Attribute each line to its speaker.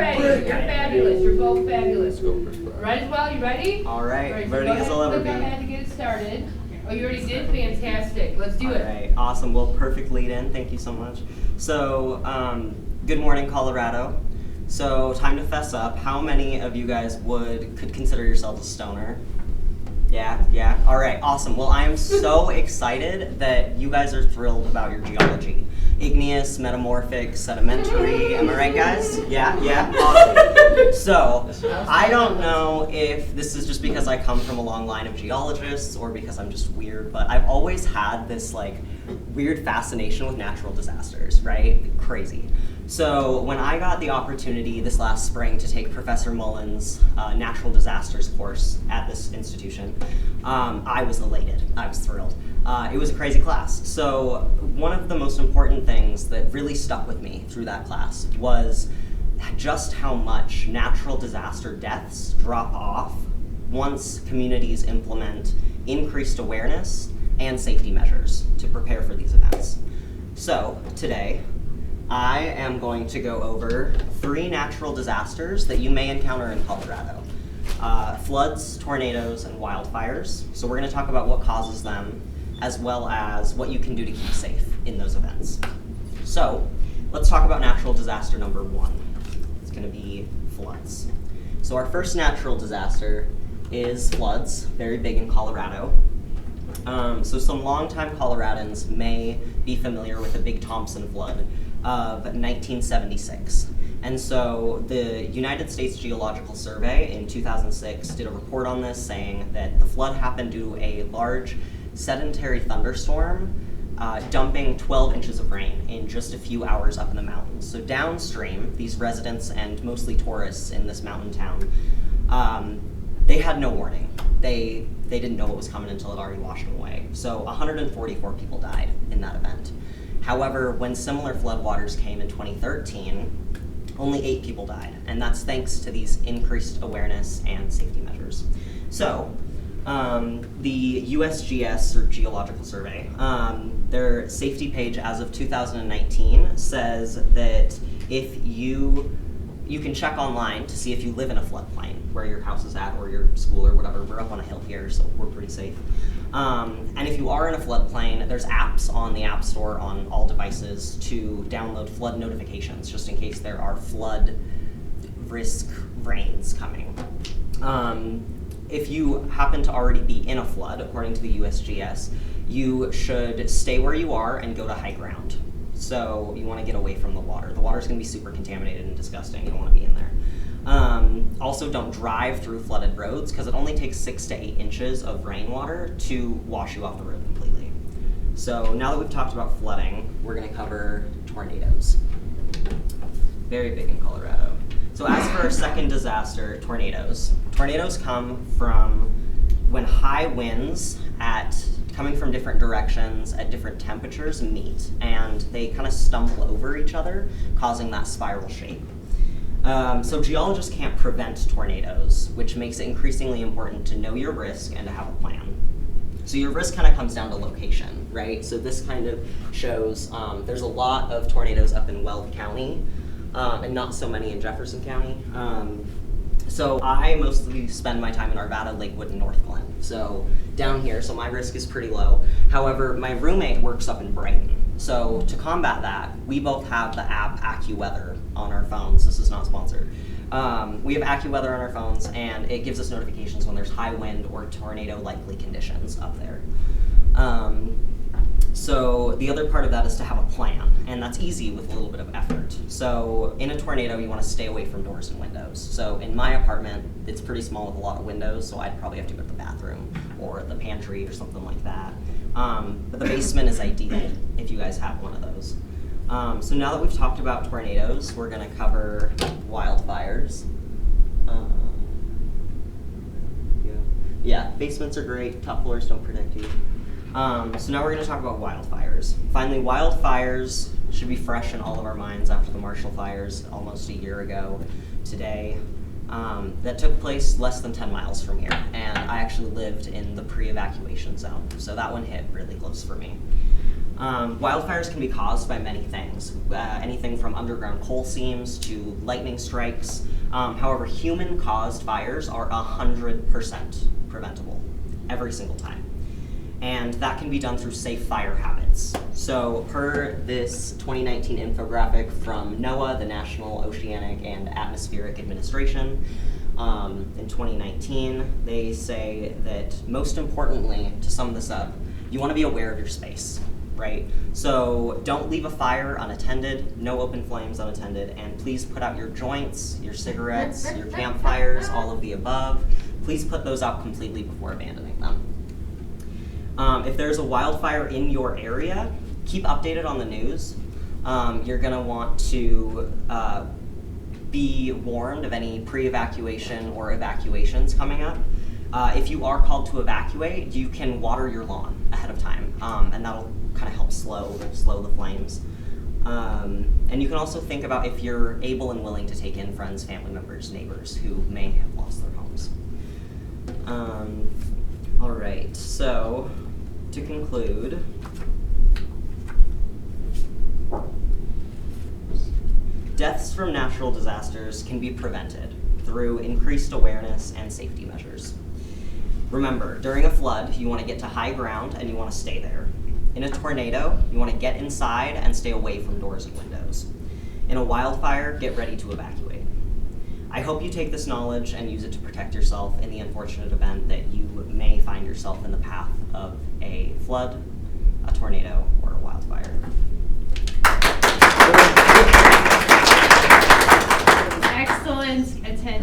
Speaker 1: ready. You're fabulous. You're both fabulous. Right as well. You ready?
Speaker 2: All right.
Speaker 1: So
Speaker 2: Ready as I'll ever be.
Speaker 1: click on that to get it started. Oh, you already did? Fantastic. Let's do it.
Speaker 2: All right. Awesome. Well, perfect lead in. Thank you so much. So, good morning, Colorado. So, time to fess up. How many of you guys could consider yourselves a stoner? Yeah. All right, awesome. Well, I am so excited that you guys are thrilled about your geology. Igneous, metamorphic, sedimentary. Am I right, guys? Yeah. Awesome. So, I don't know if this is just because I come from a long line of geologists or because I'm just weird, but I've always had this weird fascination with natural disasters, right? Crazy. So when I got the opportunity this last spring to take Professor Mullen's natural disasters course at this institution, I was elated. I was thrilled. It was a crazy class. So one of the most important things that really stuck with me through that class was just how much natural disaster deaths drop off once communities implement increased awareness and safety measures to prepare for these events. So today, I am going to go over 3 natural disasters that you may encounter in Colorado. Floods, tornadoes, and wildfires. So we're going to talk about what causes them, as well as what you can do to keep safe in those events. So let's talk about natural disaster number 1. It's going to be floods. So our first natural disaster is floods, very big in Colorado. So some longtime Coloradans may be familiar with the Big Thompson flood of 1976. And so the United States Geological Survey in 2006 did a report on this saying that the flood happened due to a large sedentary thunderstorm dumping 12 inches of rain in just a few hours up in the mountains. So downstream, these residents and mostly tourists in this mountain town, they had no warning. They didn't know what was coming until it already washed them away. So 144 people died in that event. However, when similar floodwaters came in 2013, only 8 people died, and that's thanks to these increased awareness and safety measures. So, the USGS, or Geological Survey, their safety page as of 2019 says that if you can check online to see if you live in a floodplain, where your house is at, or your school, or whatever. We're up on a hill here, so we're pretty safe. And if you are in a floodplain, there's apps on the App Store on all devices to download flood notifications, just in case there are flood risk rains coming. If you happen to already be in a flood, according to the USGS, you should stay where you are and go to high ground. So you want to get away from the water. The water's going to be super contaminated and disgusting. You don't want to be in there. Also, don't drive through flooded roads because it only takes 6 to 8 inches of rainwater to wash you off the road completely. So now that we've talked about flooding, we're going to cover tornadoes. Very big in Colorado. So as for our second disaster, tornadoes. Tornadoes come from when high winds coming from different directions at different temperatures meet, and they kind of stumble over each other, causing that spiral shape. So geologists can't prevent tornadoes, which makes it increasingly important to know your risk and to have a plan. So your risk kind of comes down to location, right? So this kind of shows there's a lot of tornadoes up in Weld County, and not so many in Jefferson County. So I mostly spend my time in Arvada, Lakewood, and North Glen. So down here, so my risk is pretty low. However, my roommate works up in Brighton. So to combat that, we both have the app AccuWeather on our phones. This is not sponsored. We have AccuWeather on our phones, and it gives us notifications when there's high wind or tornado-likely conditions up there. So the other part of that is to have a plan, and that's easy with a little bit of effort. So in a tornado, you want to stay away from doors and windows. So in my apartment, it's pretty small with a lot of windows, so I'd probably have to go to the bathroom or the pantry or something like that. But the basement is ideal if you guys have one of those. So now that we've talked about tornadoes, we're going to cover wildfires. Yeah, basements are great, top floors don't protect you. So now we're going to talk about wildfires. Finally, wildfires should be fresh in all of our minds after the Marshall fires almost a year ago today. That took place less than 10 miles from here, and I actually lived in the pre-evacuation zone, so that one hit really close for me. Wildfires can be caused by many things, anything from underground coal seams to lightning strikes. However, human-caused fires are 100% preventable every single time. And that can be done through safe fire habits. So per this 2019 infographic from NOAA, the National Oceanic and Atmospheric Administration, in 2019, they say that most importantly, to sum this up, you want to be aware of your space, right? So don't leave a fire unattended, no open flames unattended, and please put out your joints, your cigarettes, your campfires, all of the above. Please put those out completely before abandoning them. If there's a wildfire in your area, keep updated on the news. You're going to want to be warned of any pre-evacuation or evacuations coming up. If you are called to evacuate, you can water your lawn ahead of time, and that'll kind of help slow the flames. And you can also think about if you're able and willing to take in friends, family members, neighbors who may have lost their homes. All right, so to conclude, deaths from natural disasters can be prevented through increased awareness and safety measures. Remember, during a flood, you want to get to high ground and you want to stay there. In a tornado, you want to get inside and stay away from doors and windows. In a wildfire, get ready to evacuate. I hope you take this knowledge and use it to protect yourself in the unfortunate event that you may find yourself in the path of a flood, a tornado, or a wildfire.
Speaker 1: Excellent attention.